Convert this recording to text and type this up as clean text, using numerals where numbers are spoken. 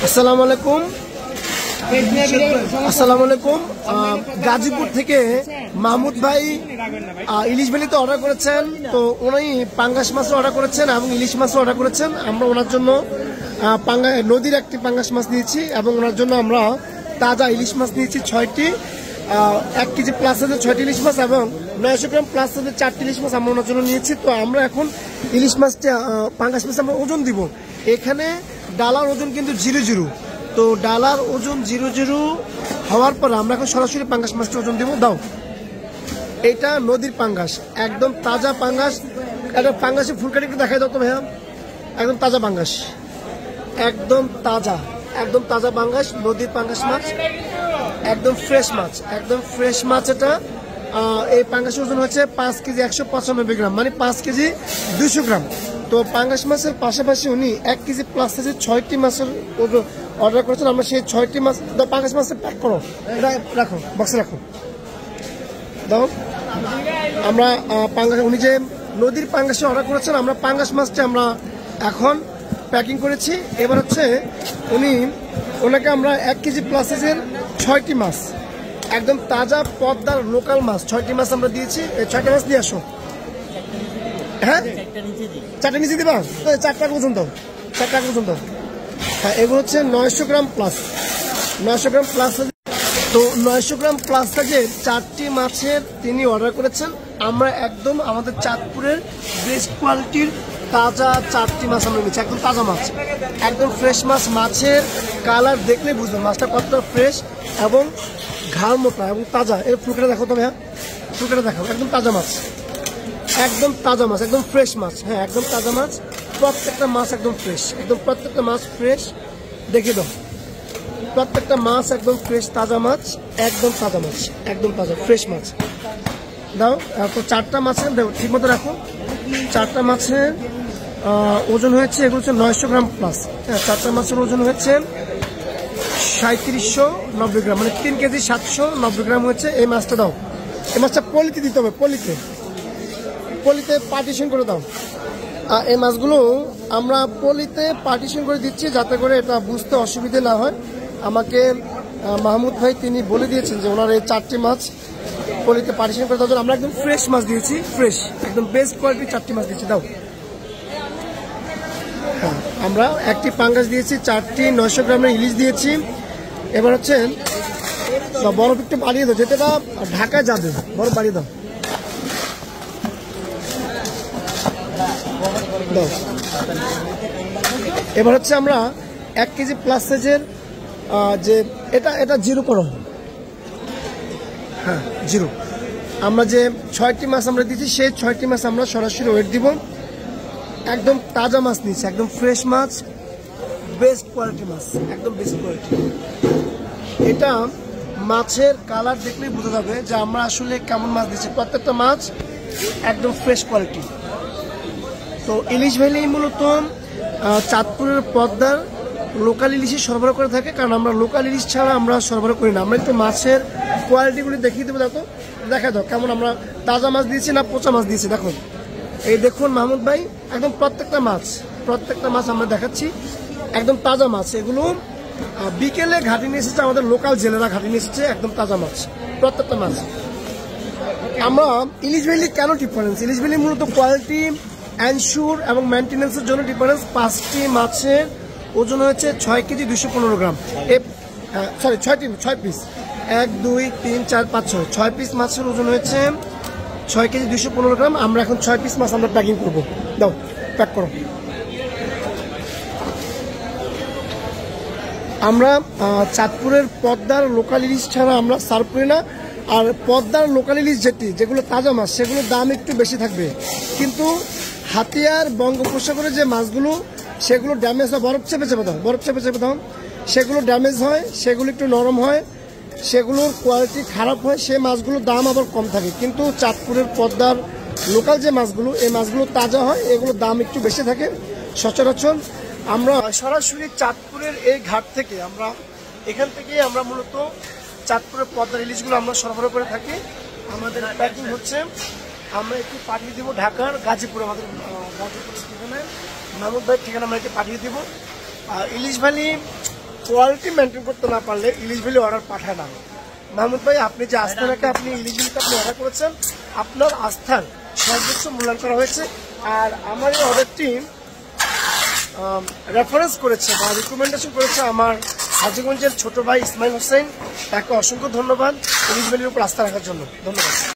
আসসালামু আলাইকুম। আসসালামু আলাইকুম। গাজীপুর থেকে মাহমুদ ভাই ইলিশ ভ্যালিতে অর্ডার করেছেন, তো উনি পাঙ্গাস মাছও অর্ডার করেছেন এবং ইলিশ মাছও অর্ডার করেছেন। আমরা ওনার জন্য নদীর একটি পাঙ্গাস মাছ নিয়েছি এবং ওনার জন্য আমরা তাজা ইলিশ মাছ নিয়েছি 6টি, 1 কেজি প্লাস আছে 6টি ইলিশ মাছ এবং 900 গ্রাম প্লাস আছে 4টি ইলিশ মাছ আমরা ওনার জন্য নিয়েছি। তো আমরা এখন ইলিশ মাছটা পাঙ্গাস মাছ আমরা ওজন দিব। এখানে ডালার ওজন কিন্তু 0-0, তো ডালার ওজন 0-0 হওয়ার পর আমরা এখন সরাসরি পাঙ্গাস মাছটা ওজন দিব। দাও, এটা নদীর পাঙ্গাস, একদম তাজা পাঙ্গাস। একটা পাঙ্গাসের ফুলকাটি একটু দেখাই দাও তো ভাইয়া। একদম তাজা পাঙ্গাস, একদম তাজা পাঙ্গাস, নদীর পাঙ্গাস মাছ, একদম ফ্রেশ মাছ, একদম ফ্রেশ মাছ। এটা এই পাঙ্গাসের ওজন হচ্ছে 5 কেজি 195 গ্রাম, মানে 5 কেজি 200 গ্রাম। তো পাঙ্গাস মাছের পাশাপাশি উনি 1 কেজি প্লাস আছে 6টি মাছের অর্ডার করেছেন। আমরা সেই 6টি মাছ পাঙ্গাস মাছের প্যাক করো, এটা রাখো, বক্সে রাখো, দাও। আমরা পাঙ্গাস, উনি যে নদীর পাঙ্গাসে অর্ডার করেছেন, আমরা পাঙ্গাস মাছটা আমরা এখন প্যাকিং করেছি। এবার হচ্ছে ওনাকে আমরা 1 কেজি প্লাস সাইজের 6টি মাছ, একদম তাজা পদ্মার লোকাল মাছ 6টি মাছ আমরা দিয়েছি। এই 6টা মাছ নিয়ে আসো। হ্যাঁ, 4টা নিচে দিবা, 4 টাকা ওজন দাও, 4 টাকা ওজন দাও। হ্যাঁ, এগুলো হচ্ছে 900 গ্রাম প্লাস, 900 গ্রাম প্লাস। তো 900 গ্রাম প্লাস থেকে 4টি মাছের তিনি অর্ডার করেছেন। আমরা একদম আমাদের চাঁদপুরের বেস্ট কোয়ালিটির তাজা 4টি মাছ আমরা নিচ্ছি, একদম তাজা মাছ, একদম ফ্রেশ মাছ। মাছের কালার দেখলে বুঝবেন মাছটা কতটা ফ্রেশ এবং ঘাড় মোটা এবং তাজা। এর ফুলকাটা দেখো তবে, হ্যাঁ ফুলকাটা দেখো, একদম তাজা মাছ, একদম তাজা মাছ, একদম ফ্রেশ মাছ। হ্যাঁ, একদম তাজা মাছ, প্রত্যেকটা মাছ একদম ফ্রেশ, একদম প্রত্যেকটা মাছ ফ্রেশ। দেখে দাও, প্রত্যেকটা মাছ একদম ফ্রেশ তাজা মাছ, একদম তাজা মাছ, একদম তাজা ফ্রেশ মাছ। দাও, তো 4টা মাছের দেখো ঠিক মতো রাখো। 4টা মাছের ওজন হয়েছে, এগুলো হচ্ছে 900 গ্রাম প্লাস। হ্যাঁ, 4টা মাছের ওজন হচ্ছে 3790 গ্রাম, মানে 3 কেজি 790 গ্রাম হচ্ছে। এই মাছটা দাও, এই মাছটা পলিতে দিতে হবে, পলিতে পার্টিশন করে দাও। এই মাছগুলো আমরা পলিতে পার্টিশন করে দিচ্ছি যাতে করে এটা বুঝতে অসুবিধে না হয়। আমাকে মাহমুদ ভাই তিনি বলে দিয়েছেন যে ওনার এই 4টি মাছ পলিতে পার্টিশন করে দেওয়ার জন্য। আমরা একদম ফ্রেশ মাছ দিয়েছি, ফ্রেশ একদম বেস্ট কোয়ালিটির 4টি মাছ দিয়েছি। দাও, হ্যাঁ, আমরা 1টি পাঙ্গাস দিয়েছি, 4টি 900 গ্রামের ইলিশ দিয়েছি। এবার হচ্ছে বরফ একটু বাড়িয়ে দাও, যেটা ঢাকায় যাবে, বরফ বাড়িয়ে দাও। এবার হচ্ছে আমরা 1 কেজি প্লাস সাইজের যে এটা 0 করো, হ্যাঁ 0। আমরা যে 6টি মাছ আমরা দিচ্ছি সেই 6টি মাছ আমরা সরাসরি ওয়েট দিব। একদম তাজা মাছ নিচ্ছি, একদম ফ্রেশ মাছ, বেস্ট কোয়ালিটি মাছ, একদম বেস্ট কোয়ালিটি। এটা মাছের কালার দেখলেই বোঝা যাবে যে আমরা আসলে কেমন মাছ দিচ্ছি। প্রত্যেকটা মাছ একদম ফ্রেশ কোয়ালিটি। তো ইলিশ ভ্যালি মূলত চাঁদপুরের পদ্মার লোকাল ইলিশই সরবরাহ করে থাকে, কারণ আমরা লোকাল ইলিশ ছাড়া আমরা সরবরাহ করি না। আমরা একটু মাছের কোয়ালিটিগুলি দেখিয়ে দেবো, দেখো দেখা দাও কেমন আমরা তাজা মাছ দিয়েছি না পচা মাছ দিয়েছি। দেখো, এই দেখুন মাহমুদ ভাই, একদম প্রত্যেকটা মাছ আমরা দেখাচ্ছি, একদম তাজা মাছ। এগুলো বিকেলে ঘাটি নিয়ে এসেছে, আমাদের লোকাল জেলেরা ঘাটি নিয়ে এসেছে, একদম তাজা মাছ প্রত্যেকটা মাছ। আমরা ইলিশ ভ্যালি কেন ডিফারেন্স, ইলিশ ভ্যালি মূলত কোয়ালিটি, এনশিওর এবং মেনটেন্যান্সের জন্য ডিফারেন্স। 5টি মাছের ওজন হয়েছে 6 কেজি 215 গ্রাম। সরি 6 পিস, 1 2 3 4 5 6 পিস মাছের ওজন হয়েছে 6 কেজি 215 গ্রাম। আমরা এখন 6 পিস মাছ আমরা প্যাকিং করবো। দাও, প্যাক করো। আমরা চাঁদপুরের পদ্মার লোকাল ইলিশ ছাড়া আমরা সার্ভ করি না। আর পদ্মার লোকাল ইলিশ যেগুলো তাজা মাছ, সেগুলোর দাম একটু বেশি থাকবে, কিন্তু হাতিয়ার বঙ্গোপসাগরে যে মাছগুলো সেগুলো ড্যামেজ হয়, বরফ চেপে চেপে দাও, সেগুলো ড্যামেজ হয়, সেগুলো একটু নরম হয়, সেগুলোর কোয়ালিটি খারাপ হয়, সেই মাছগুলোর দাম আবার কম থাকে। কিন্তু চাঁদপুরের পদ্মার লোকাল যে মাছগুলো, এই মাছগুলো তাজা হয়, এগুলোর দাম একটু বেশি থাকে। সচরাচর আমরা সরাসরি চাঁদপুরের এই ঘাট থেকে এখান থেকে আমরা মূলত চাঁদপুরের পদ্মার ইলিশগুলো আমরা সরবরাহ করে থাকি। আমাদের প্যাকিং হচ্ছে, আমরা একটু পাঠিয়ে দিব ঢাকার গাজীপুর, আমাদের গাজীপুরের ঠিকানায় মাহমুদ ভাইয়ের ঠিকানা আমরা একটু পাঠিয়ে দিব। ইলিশ ভ্যালি কোয়ালিটি মেনটেন করতে না পারলে ইলিশ ভ্যালি অর্ডার পাঠায় না। মাহমুদ ভাই, আপনি যে আস্থা রেখে আপনি ইলিশ ভ্যালিতে আপনি অর্ডার করেছেন, আপনার আস্থার সর্বোচ্চ মূল্যায়ন করা হয়েছে। আর আমার এই অর্ডারটি রেফারেন্স করেছে বা রিকমেন্ডেশন করেছে আমার হাজীগঞ্জের ছোট ভাই ইসমাইল হোসেন। তাকে অসংখ্য ধন্যবাদ ইলিশ ভ্যালির উপর আস্থা রাখার জন্য। ধন্যবাদ।